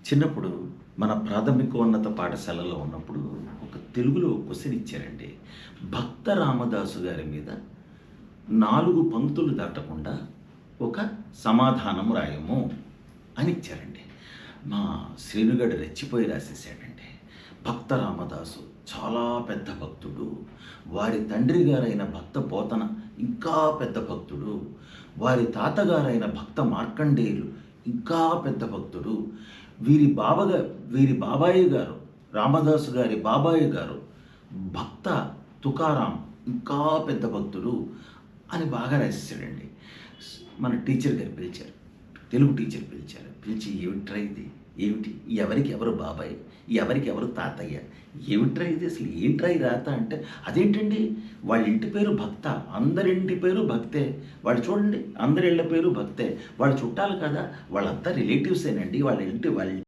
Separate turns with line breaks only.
చిన్నప్పుడు మన ప్రాథమికోన్నత పాఠశాలలో ఉన్నప్పుడు ఒక తెలుగులో క్వశ్చన్ ఇచ్చారండి. భక్త రామదాసు గారి మీద 4 పంక్తులు దాటకుండా ఒక సమాధానం రాయము అని ఇచ్చారండి. మా శ్రీనుగాడు రెచ్చిపోయి రాసేసాడండి. భక్త రామదాసు చాలా పెద్ద భక్తుడు. వారి తండ్రి గారైన భక్త పోతన ఇంకా పెద్ద భక్తుడు. వారి తాతగారైన భక్త మార్కండేయులు ఇంకా పెద్ద భక్తుడు. వీరి బాబాయి గారు రామదాసు గారి బాబాయి గారు భక్త తుకారాం ఇంకా పెద్ద భక్తుడు అని బాగా రాసేసాడండి. మన టీచర్ గారు పిలిచారు, తెలుగు టీచర్ పిలిచారు. పిలిచి ఏమిట్రా ఇది, ఏమిటి, ఎవరికి ఎవరు బాబాయ్, ఎవరికి ఎవరు తాతయ్య, ఏమిట్రా ఇది, అసలు ఏంట్రా ఈ రాత అంటే, అదేంటండి వాళ్ళ ఇంటి పేరు భక్త, అందరింటి పేరు భక్తే, వాళ్ళు చూడండి అందరి ఇళ్ళ పేరు భక్తే, వాళ్ళు చుట్టాలు కదా, వాళ్ళంతా రిలేటివ్సేనండి, వాళ్ళ